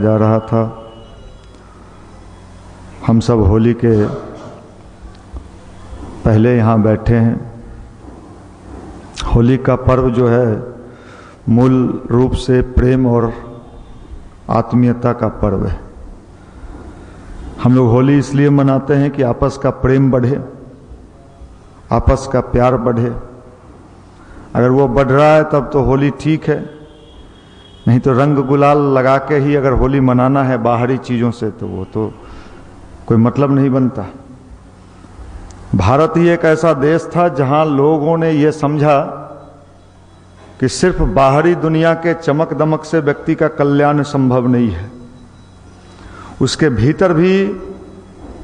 जा रहा था। हम सब होली के पहले यहाँ बैठे हैं। होली का पर्व जो है मूल रूप से प्रेम और आत्मीयता का पर्व है। हम लोग होली इसलिए मनाते हैं कि आपस का प्रेम बढ़े, आपस का प्यार बढ़े। अगर वो बढ़ रहा है तब तो होली ठीक है, नहीं तो रंग गुलाल लगा के ही अगर होली मनाना है बाहरी चीज़ों से तो वो तो कोई मतलब नहीं बनता। भारत ही एक ऐसा देश था जहां लोगों ने ये समझा कि सिर्फ बाहरी दुनिया के चमक दमक से व्यक्ति का कल्याण संभव नहीं है, उसके भीतर भी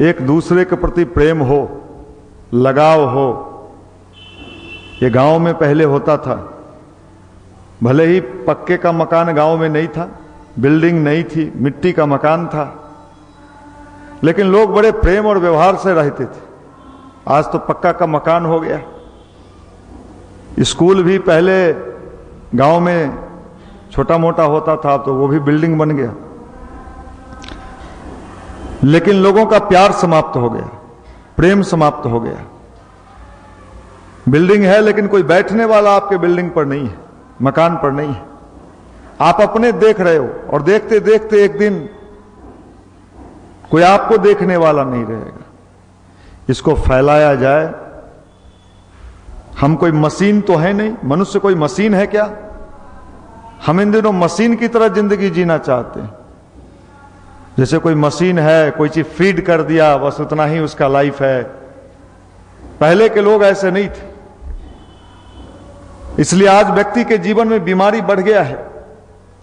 एक दूसरे के प्रति प्रेम हो, लगाव हो। ये गांव में पहले होता था, भले ही पक्के का मकान गांव में नहीं था, बिल्डिंग नहीं थी, मिट्टी का मकान था, लेकिन लोग बड़े प्रेम और व्यवहार से रहते थे। आज तो पक्का का मकान हो गया। स्कूल भी पहले गांव में छोटा मोटा होता था, तो वो भी बिल्डिंग बन गया। लेकिन लोगों का प्यार समाप्त हो गया, प्रेम समाप्त हो गया। बिल्डिंग है लेकिन कोई बैठने वाला आपके बिल्डिंग पर नहीं है, मकान पर नहीं है। आप अपने देख रहे हो और देखते देखते एक दिन कोई आपको देखने वाला नहीं रहेगा। इसको फैलाया जाए। हम कोई मशीन तो है नहीं, मनुष्य कोई मशीन है क्या? हम इन दिनों मशीन की तरह जिंदगी जीना चाहते हैं। जैसे कोई मशीन है, कोई चीज फीड कर दिया, बस उतना ही उसका लाइफ है। पहले के लोग ऐसे नहीं थे। इसलिए आज व्यक्ति के जीवन में बीमारी बढ़ गया है।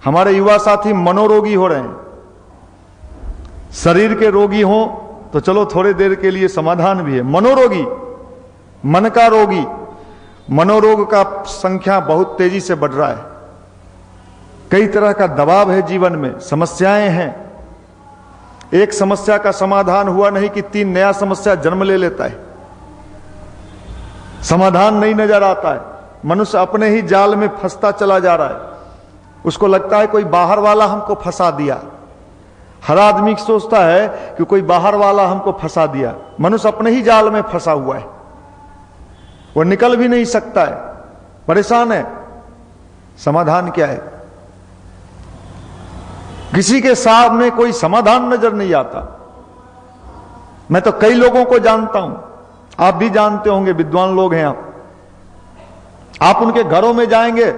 हमारे युवा साथी मनोरोगी हो रहे हैं। शरीर के रोगी हों तो चलो थोड़ी देर के लिए समाधान भी है। मनोरोगी, मन का रोगी, मनोरोग का संख्या बहुत तेजी से बढ़ रहा है। कई तरह का दबाव है जीवन में, समस्याएं हैं। एक समस्या का समाधान हुआ नहीं कि 3 नया समस्या जन्म ले लेता है। समाधान नहीं नजर आता है। मनुष्य अपने ही जाल में फंसता चला जा रहा है। उसको लगता है कोई बाहर वाला हमको फंसा दिया। हर आदमी सोचता है कि कोई बाहर वाला हमको फंसा दिया। मनुष्य अपने ही जाल में फंसा हुआ है, वो निकल भी नहीं सकता है, परेशान है। समाधान क्या है? किसी के सामने कोई समाधान नजर नहीं आता। मैं तो कई लोगों को जानता हूं, आप भी जानते होंगे, विद्वान लोग हैं आप उनके घरों में जाएंगे,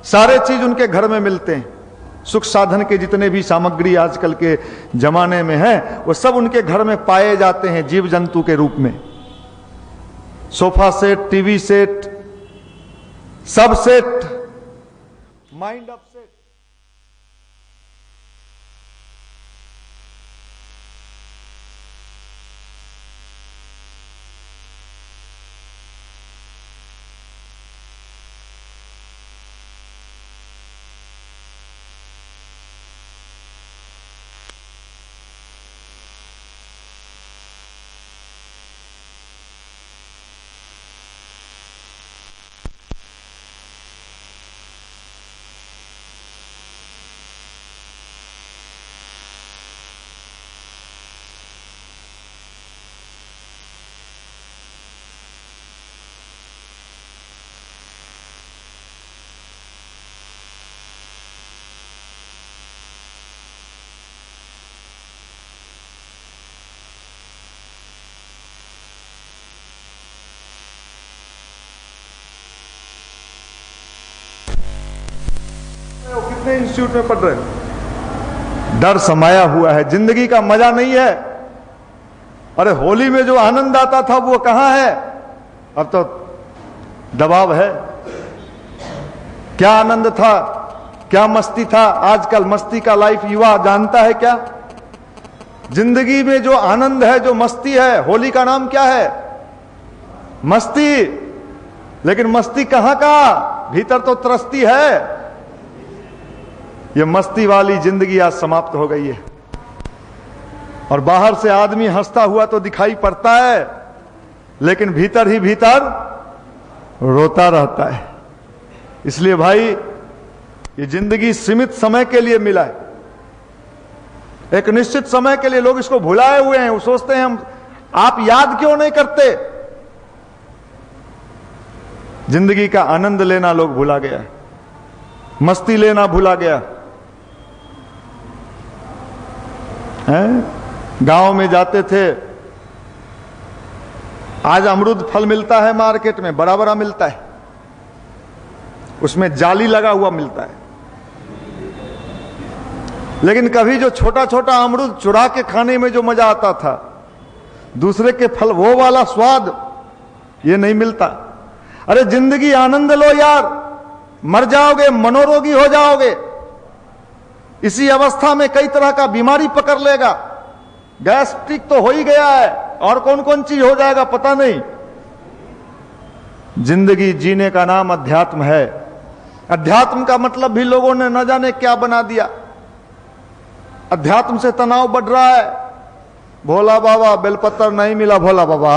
सारे चीज उनके घर में मिलते हैं। सुख साधन के जितने भी सामग्री आजकल के जमाने में है वो सब उनके घर में पाए जाते हैं जीव जंतु के रूप में। सोफा सेट, टीवी सेट, सब सेट, माइंड अप सेट। कितने इंस्टीट्यूट में पढ़ रहे हैं। डर समाया हुआ है, जिंदगी का मजा नहीं है। अरे होली में जो आनंद आता था वो कहां है? अब तो दबाव है। क्या आनंद था, क्या मस्ती था? आजकल मस्ती का लाइफ युवा जानता है क्या? जिंदगी में जो आनंद है, जो मस्ती है, होली का नाम क्या है? मस्ती। लेकिन मस्ती कहां का? भीतर तो त्रस्ती है। ये मस्ती वाली जिंदगी आज समाप्त हो गई है। और बाहर से आदमी हंसता हुआ तो दिखाई पड़ता है, लेकिन भीतर ही भीतर रोता रहता है। इसलिए भाई, ये जिंदगी सीमित समय के लिए मिला है। एक निश्चित समय के लिए लोग इसको भुलाए हुए हैं। वो सोचते हैं हम, आप याद क्यों नहीं करते? जिंदगी का आनंद लेना लोग भुला गया, मस्ती लेना भुला गया है। गांव में जाते थे, आज अमरूद फल मिलता है मार्केट में, बड़ा बड़ा मिलता है, उसमें जाली लगा हुआ मिलता है। लेकिन कभी जो छोटा छोटा अमरूद चुरा के खाने में जो मजा आता था, दूसरे के फल, वो वाला स्वाद ये नहीं मिलता। अरे जिंदगी आनंद लो यार, मर जाओगे, मनोरोगी हो जाओगे। इसी अवस्था में कई तरह का बीमारी पकड़ लेगा। गैस्ट्रिक तो हो ही गया है, और कौन कौन चीज हो जाएगा पता नहीं। जिंदगी जीने का नाम अध्यात्म है। अध्यात्म का मतलब भी लोगों ने न जाने क्या बना दिया। अध्यात्म से तनाव बढ़ रहा है। भोला बाबा बेलपत्र नहीं मिला, भोला बाबा,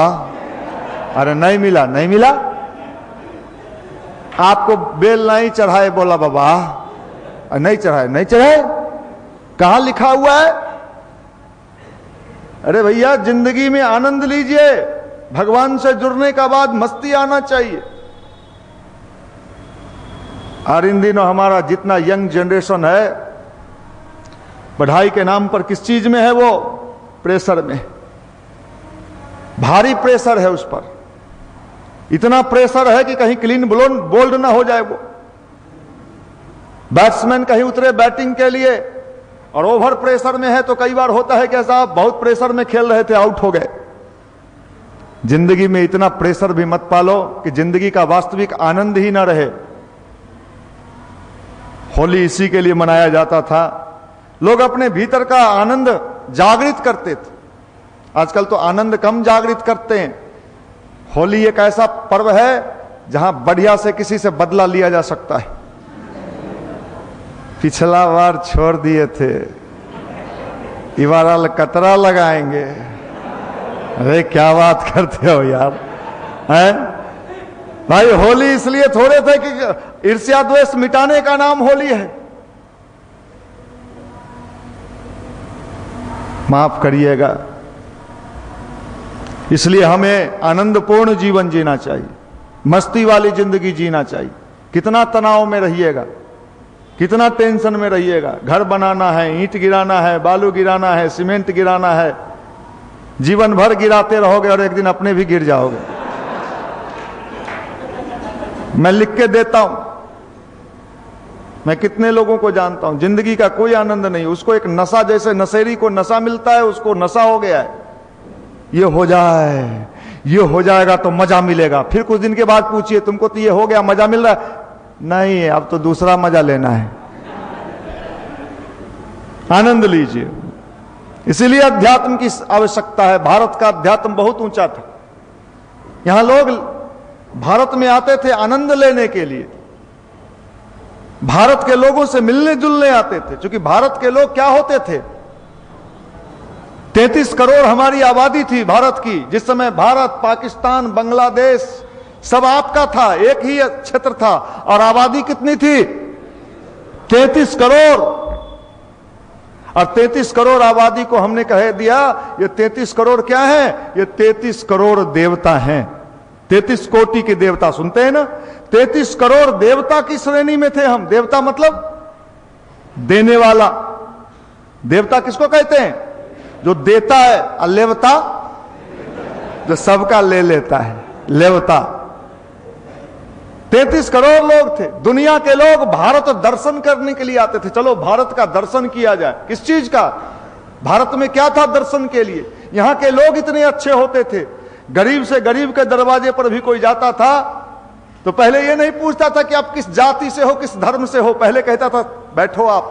अरे नहीं मिला, नहीं मिला, आपको बेल नहीं चढ़ाए भोला बाबा, नहीं चढ़ाए, नहीं चढ़ाए, कहां लिखा हुआ है? अरे भैया जिंदगी में आनंद लीजिए, भगवान से जुड़ने का बाद मस्ती आना चाहिए। और इन दिनों हमारा जितना यंग जनरेशन है, पढ़ाई के नाम पर किस चीज में है? वो प्रेशर में, भारी प्रेशर है उस पर। इतना प्रेशर है कि कहीं क्लीन बोल्ड ना हो जाए वो। बैट्समैन कहीं उतरे बैटिंग के लिए और ओवर प्रेशर में है, तो कई बार होता है कि साहब बहुत प्रेशर में खेल रहे थे, आउट हो गए। जिंदगी में इतना प्रेशर भी मत पालो कि जिंदगी का वास्तविक आनंद ही ना रहे। होली इसी के लिए मनाया जाता था। लोग अपने भीतर का आनंद जागृत करते थे। आजकल तो आनंद कम जागृत करते हैं। होली एक ऐसा पर्व है जहां बढ़िया से किसी से बदला लिया जा सकता है। पिछला बार छोड़ दिए थे, इस बार कतरा लगाएंगे। अरे क्या बात करते हो यार, हैं भाई? होली इसलिए थोड़े थे कि ईर्ष्या द्वेष मिटाने का नाम होली है। माफ करिएगा, इसलिए हमें आनंदपूर्ण जीवन जीना चाहिए, मस्ती वाली जिंदगी जीना चाहिए। कितना तनाव में रहिएगा, कितना टेंशन में रहिएगा। घर बनाना है, ईंट गिराना है, बालू गिराना है, सीमेंट गिराना है, जीवन भर गिराते रहोगे और एक दिन अपने भी गिर जाओगे। मैं लिख के देता हूं, मैं कितने लोगों को जानता हूं, जिंदगी का कोई आनंद नहीं। उसको एक नशा, जैसे नशेड़ी को नशा मिलता है, उसको नशा हो गया है। ये हो जाए, ये हो जाएगा तो मजा मिलेगा। फिर कुछ दिन के बाद पूछिए, तुमको तो ये हो गया, मजा मिल रहा है? नहीं, अब तो दूसरा मजा लेना है। आनंद लीजिए। इसीलिए अध्यात्म की आवश्यकता है। भारत का अध्यात्म बहुत ऊंचा था। यहां लोग भारत में आते थे आनंद लेने के लिए, भारत के लोगों से मिलने जुलने आते थे। क्योंकि भारत के लोग क्या होते थे? 33 करोड़ हमारी आबादी थी भारत की। जिस समय भारत, पाकिस्तान, बांग्लादेश सब आपका था, एक ही क्षेत्र था, और आबादी कितनी थी? 33 करोड़। और 33 करोड़ आबादी को हमने कह दिया ये 33 करोड़ क्या है? ये 33 करोड़ देवता हैं। 33 कोटि के देवता, सुनते हैं ना? 33 करोड़ देवता की श्रेणी में थे हम। देवता मतलब देने वाला। देवता किसको कहते हैं? जो देता है। और लेवता जो सबका ले लेता है, लेवता। 33 करोड़ लोग थे। दुनिया के लोग भारत दर्शन करने के लिए आते थे। चलो भारत का दर्शन किया जाए। किस चीज का? भारत में क्या था दर्शन के लिए? यहां के लोग इतने अच्छे होते थे। गरीब से गरीब के दरवाजे पर भी कोई जाता था तो पहले ये नहीं पूछता था कि आप किस जाति से हो, किस धर्म से हो। पहले कहता था बैठो, आप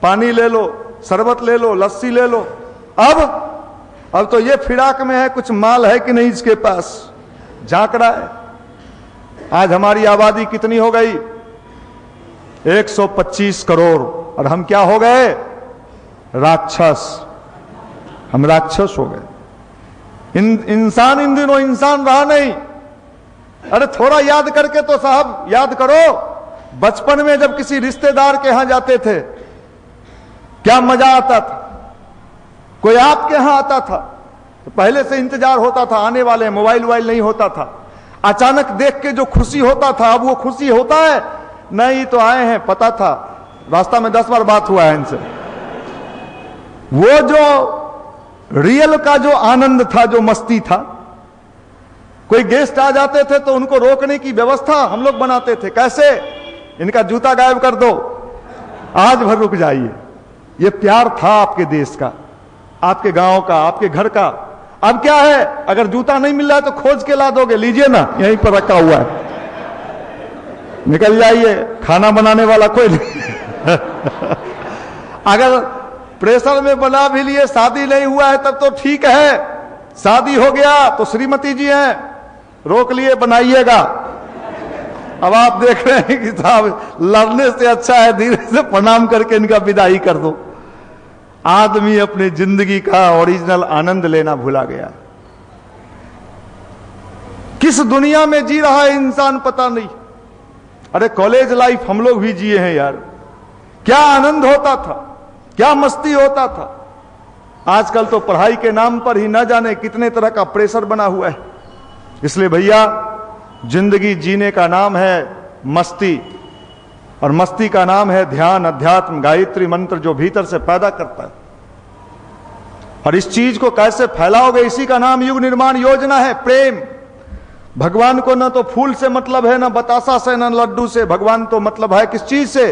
पानी ले लो, शरबत ले लो, लस्सी ले लो। अब तो ये फिराक में है, कुछ माल है कि नहीं इसके पास, झांक रहा है। आज हमारी आबादी कितनी हो गई? 125 करोड़। और हम क्या हो गए? राक्षस। हम राक्षस हो गए। इंसान इन दिनों इंसान रहा नहीं। अरे थोड़ा याद करके तो साहब याद करो, बचपन में जब किसी रिश्तेदार के यहां जाते थे क्या मजा आता था। कोई आपके यहां आता था तो पहले से इंतजार होता था, आने वाले, मोबाइल वोबाइल नहीं होता था। अचानक देख के जो खुशी होता था, अब वो खुशी होता है नहीं। तो आए हैं, पता था, रास्ता में 10 बार बात हुआ है इनसे। वो जो रियल का जो आनंद था, जो मस्ती था, कोई गेस्ट आ जाते थे तो उनको रोकने की व्यवस्था हम लोग बनाते थे। कैसे? इनका जूता गायब कर दो, आज भर रुक जाइए। ये प्यार था आपके देश का, आपके गांव का, आपके घर का। अब क्या है, अगर जूता नहीं मिल रहा है तो खोज के ला दोगे, लीजिए ना, यहीं पर रखा हुआ है, निकल जाइए, खाना बनाने वाला कोई नहीं। अगर प्रेशर में बना भी लिए, शादी नहीं हुआ है तब तो ठीक है, शादी हो गया तो श्रीमती जी हैं, रोक लिए, बनाइएगा। अब आप देख रहे हैं कि साहब लड़ने से अच्छा है धीरे से प्रणाम करके इनका विदाई कर दो। आदमी अपनी जिंदगी का ओरिजिनल आनंद लेना भुला गया। किस दुनिया में जी रहा है इंसान पता नहीं। अरे कॉलेज लाइफ हम लोग भी जिए हैं यार, क्या आनंद होता था, क्या मस्ती होता था। आजकल तो पढ़ाई के नाम पर ही न जाने कितने तरह का प्रेशर बना हुआ है। इसलिए भैया, जिंदगी जीने का नाम है मस्ती, और मस्ती का नाम है ध्यान, अध्यात्म, गायत्री मंत्र जो भीतर से पैदा करता है। और इस चीज को कैसे फैलाओगे, इसी का नाम युग निर्माण योजना है, प्रेम। भगवान को न तो फूल से मतलब है, न बतासा से, न लड्डू से। भगवान तो मतलब है किस चीज से?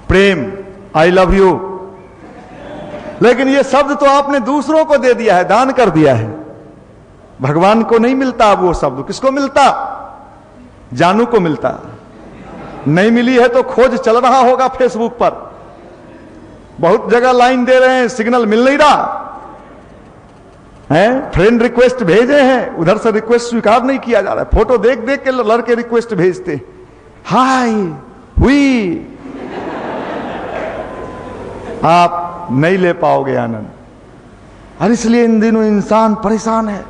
प्रेम, आई लव यू। लेकिन ये शब्द तो आपने दूसरों को दे दिया है, दान कर दिया है। भगवान को नहीं मिलता अब वो शब्द। किसको मिलता? जानू को मिलता। नहीं मिली है तो खोज चल रहा होगा फेसबुक पर, बहुत जगह लाइन दे रहे हैं, सिग्नल मिल नहीं रहा है। फ्रेंड रिक्वेस्ट भेजे हैं, उधर से रिक्वेस्ट स्वीकार नहीं किया जा रहा है। फोटो देख देख के लड़के रिक्वेस्ट भेजते, हाय हुई। आप नहीं ले पाओगे आनंद। और इसलिए इन दिनों इंसान परेशान है।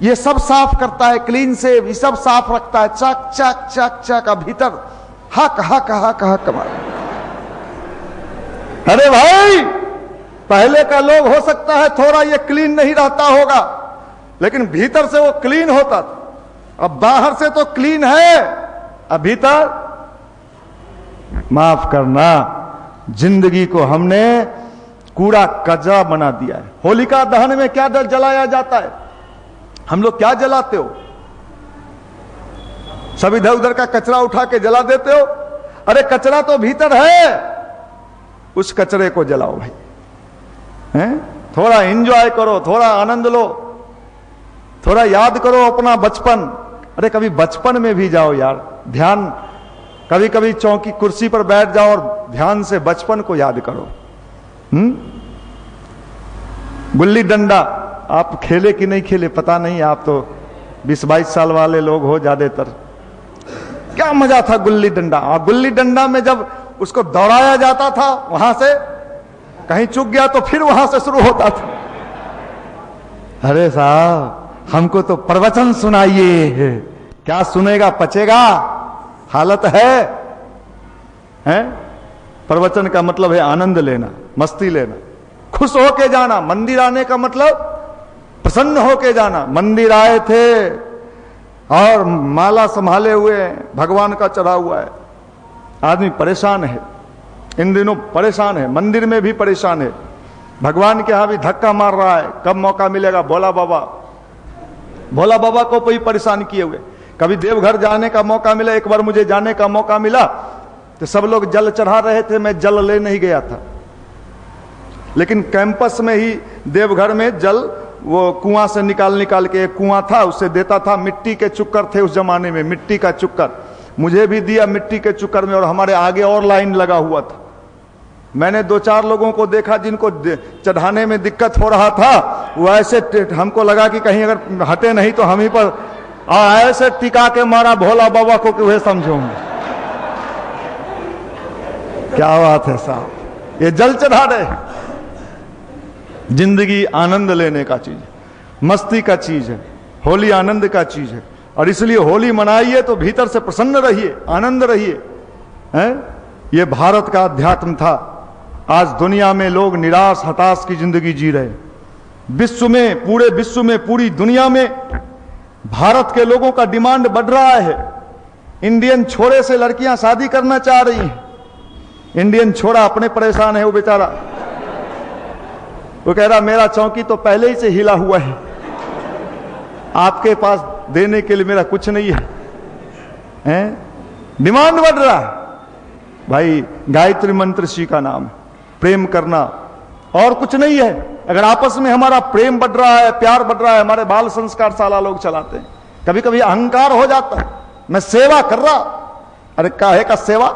ये सब साफ करता है, क्लीन से ये सब साफ रखता है, चक चक चक चक, भीतर हक हक हक हक मार। अरे भाई, पहले का लोग हो सकता है थोड़ा ये क्लीन नहीं रहता होगा, लेकिन भीतर से वो क्लीन होता था। अब बाहर से तो क्लीन है, अब भीतर माफ करना, जिंदगी को हमने कूड़ा कचरा बना दिया है। होलिका दहन में क्या जलाया जाता है? हम लोग क्या जलाते हो? सब इधर उधर का कचरा उठा के जला देते हो। अरे कचरा तो भीतर है, उस कचरे को जलाओ भाई, हैं? थोड़ा एंजॉय करो, थोड़ा आनंद लो, थोड़ा याद करो अपना बचपन। अरे कभी बचपन में भी जाओ यार, ध्यान, कभी कभी चौकी कुर्सी पर बैठ जाओ और ध्यान से बचपन को याद करो। गुल्ली डंडा आप खेले कि नहीं खेले पता नहीं, आप तो 20-22 साल वाले लोग हो ज्यादातर। क्या मजा था गुल्ली डंडा। और गुल्ली डंडा में जब उसको दौड़ाया जाता था, वहां से कहीं चूक गया तो फिर वहां से शुरू होता था। अरे साहब, हमको तो प्रवचन सुनाइए। क्या सुनेगा, पचेगा, हालत है? प्रवचन का मतलब है आनंद लेना, मस्ती लेना, खुश होके जाना। मंदिर आने का मतलब प्रसन्न होके जाना। मंदिर आए थे और माला संभाले हुए, भगवान का चढ़ा हुआ है, आदमी परेशान है, इन दिनों परेशान है, मंदिर में भी परेशान है, भगवान के यहां भी धक्का मार रहा है, कब मौका मिलेगा। भोला बाबा को कोई परेशान किए हुए। कभी देवघर जाने का मौका मिला, एक बार मुझे जाने का मौका मिला तो सब लोग जल चढ़ा रहे थे, मैं जल ले नहीं गया था, लेकिन कैंपस में ही देवघर में जल वो कुआं से निकाल के, एक कुआं था उससे देता था। मिट्टी के चुक्कर थे उस जमाने में, मिट्टी का चुक्कर मुझे भी दिया मिट्टी के चुक्कर में, और हमारे आगे और लाइन लगा हुआ था। मैंने 2-4 लोगों को देखा जिनको चढ़ाने में दिक्कत हो रहा था, वो ऐसे, हमको लगा कि कहीं अगर हटे नहीं तो हम ही पर ऐसे टिका के मारा भोला बाबा को कि वह समझोगे। क्या बात है साहब, ये जल चढ़ा रहे। जिंदगी आनंद लेने का चीज है, मस्ती का चीज है, होली आनंद का चीज है। और इसलिए होली मनाइए तो भीतर से प्रसन्न रहिए, आनंद रहिए, हैं? ये भारत का अध्यात्म था, आज दुनिया में लोग निराश हताश की जिंदगी जी रहे। विश्व में, पूरे विश्व में, पूरी दुनिया में भारत के लोगों का डिमांड बढ़ रहा है। इंडियन छोरे से लड़कियां शादी करना चाह रही हैं। इंडियन छोरा अपने परेशान है, वो बेचारा, वो कह रहा मेरा चौकी तो पहले ही से हिला हुआ है, आपके पास देने के लिए मेरा कुछ नहीं है, हैं? डिमांड बढ़ रहा है। भाई गायत्री मंत्र सी का नाम प्रेम करना, और कुछ नहीं है। अगर आपस में हमारा प्रेम बढ़ रहा है, प्यार बढ़ रहा है, हमारे बाल संस्कार शाला लोग चलाते हैं। कभी कभी अहंकार हो जाता है, मैं सेवा कर रहा, अरे काहे का सेवा,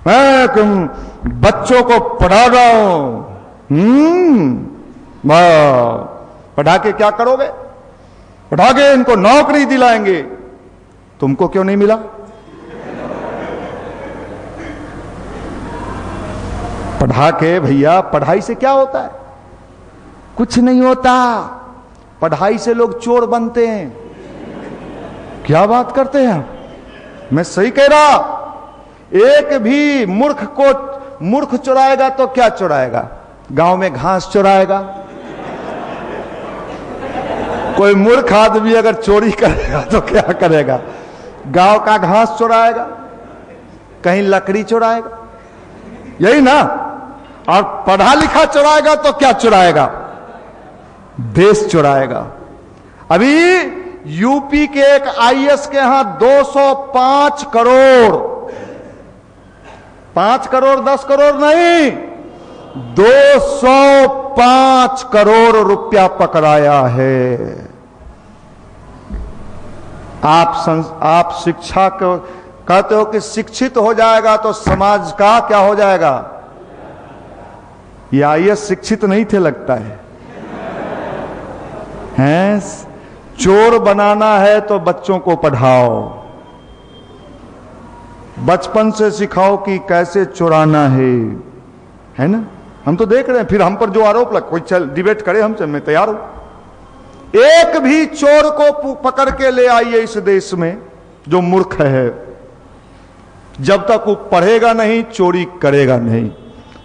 मैं तुम बच्चों को पढ़ा रहा हूं, पढ़ा के क्या करोगे, पढ़ा के इनको नौकरी दिलाएंगे, तुमको क्यों नहीं मिला? पढ़ा के भैया, पढ़ाई से क्या होता है? कुछ नहीं होता। पढ़ाई से लोग चोर बनते हैं। क्या बात करते हैं आप? मैं सही कह रहा। एक भी मूर्ख को मूर्ख चुराएगा तो क्या चुराएगा? गांव में घास चुराएगा। कोई मूर्ख आदमी अगर चोरी करेगा तो क्या करेगा? गांव का घास चुराएगा, कहीं लकड़ी चुराएगा, यही ना। और पढ़ा लिखा चुराएगा तो क्या चुराएगा? देश चुराएगा। अभी यूपी के एक आईएएस के यहां 205 करोड़, 5 करोड़ 10 करोड़ नहीं, 205 करोड़ रुपया पकड़ाया है। आप शिक्षा को कहते हो कि शिक्षित हो जाएगा तो समाज का क्या हो जाएगा? ये आईएएस शिक्षित नहीं थे लगता है, हैं? चोर बनाना है तो बच्चों को पढ़ाओ, बचपन से सिखाओ कि कैसे चुराना है ना। हम तो देख रहे हैं, फिर हम पर जो आरोप लग, कोई चल डिबेट करे हमसे, मैं तैयार हूं। एक भी चोर को पकड़ के ले आइए इस देश में जो मूर्ख है, जब तक वो पढ़ेगा नहीं चोरी करेगा नहीं।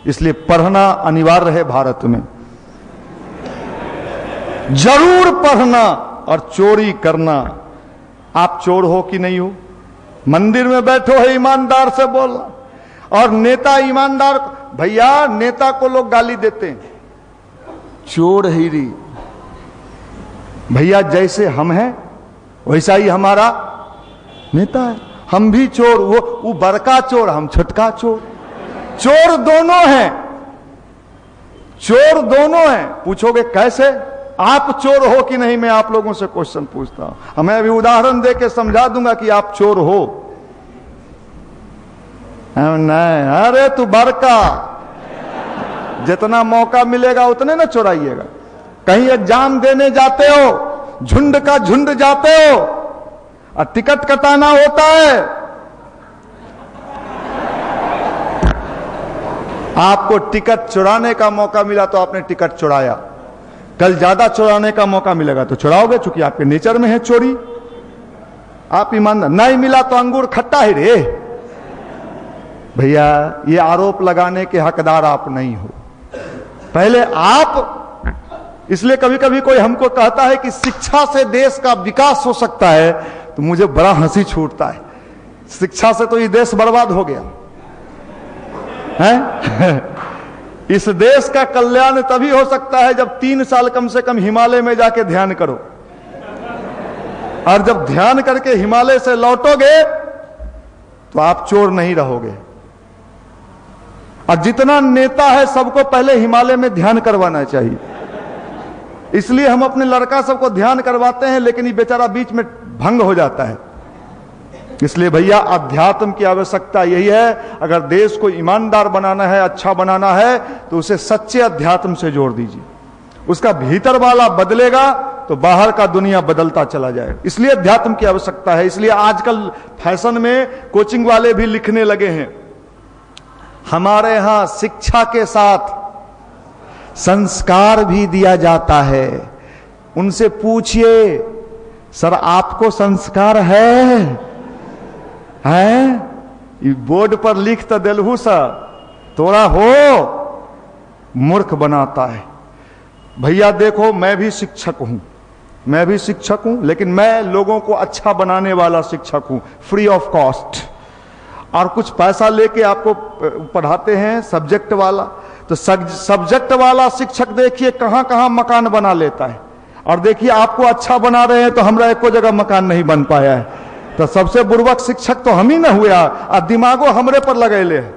इसलिए पढ़ना अनिवार्य है भारत में, जरूर पढ़ना और चोरी करना। आप चोर हो कि नहीं हो? मंदिर में बैठो है ईमानदार से बोलना, और नेता ईमानदार, भैया नेता को लोग गाली देते हैं, चोर ही री। भैया जैसे हम हैं वैसा ही हमारा नेता है। हम भी चोर, वो बड़का चोर, हम छोटका चोर। चोर दोनों हैं, चोर दोनों हैं। पूछोगे कैसे? आप चोर हो कि नहीं? मैं आप लोगों से क्वेश्चन पूछता हूं। मैं अभी उदाहरण देके समझा दूंगा कि आप चोर हो। नहीं, अरे तू बड़का, जितना मौका मिलेगा उतने ना चुराइएगा। कहीं एग्जाम देने जाते हो, झुंड का झुंड जाते हो और टिकट कटाना होता है, आपको टिकट चुराने का मौका मिला तो आपने टिकट चुराया। कल ज्यादा चुराने का मौका मिलेगा तो चुराओगे, चूंकि आपके नेचर में है चोरी। आप ईमानदार, नहीं मिला तो अंगूर खट्टा है रे। भैया ये आरोप लगाने के हकदार आप नहीं हो। पहले आप, इसलिए कभी कभी कोई हमको कहता है कि शिक्षा से देश का विकास हो सकता है, तो मुझे बड़ा हंसी छूटता है। शिक्षा से तो ये देश बर्बाद हो गया है। इस देश का कल्याण तभी हो सकता है जब 3 साल कम से कम हिमालय में जाके ध्यान करो, और जब ध्यान करके हिमालय से लौटोगे तो आप चोर नहीं रहोगे। और जितना नेता है सबको पहले हिमालय में ध्यान करवाना चाहिए। इसलिए हम अपने लड़का सबको ध्यान करवाते हैं, लेकिन ये बेचारा बीच में भंग हो जाता है। इसलिए भैया अध्यात्म की आवश्यकता यही है। अगर देश को ईमानदार बनाना है, अच्छा बनाना है, तो उसे सच्चे अध्यात्म से जोड़ दीजिए। उसका भीतर वाला बदलेगा तो बाहर का दुनिया बदलता चला जाए। इसलिए अध्यात्म की आवश्यकता है। इसलिए आजकल फैशन में कोचिंग वाले भी लिखने लगे हैं, हमारे यहां शिक्षा के साथ संस्कार भी दिया जाता है। उनसे पूछिए, सर आपको संस्कार है? बोर्ड पर लिख तो दिलहू सर, तोरा हो? मूर्ख बनाता है। भैया देखो, मैं भी शिक्षक हूं, लेकिन मैं लोगों को अच्छा बनाने वाला शिक्षक हूं, फ्री ऑफ कॉस्ट। और कुछ पैसा लेके आपको पढ़ाते हैं सब्जेक्ट वाला, तो सब्जेक्ट वाला शिक्षक देखिए कहां कहां मकान बना लेता है। और देखिए आपको अच्छा बना रहे हैं तो हमरा एको जगह मकान नहीं बन पाया है। तो सबसे बुर्बक शिक्षक तो हम ही ना हुआ, और दिमागो हमरे पर लगैले है।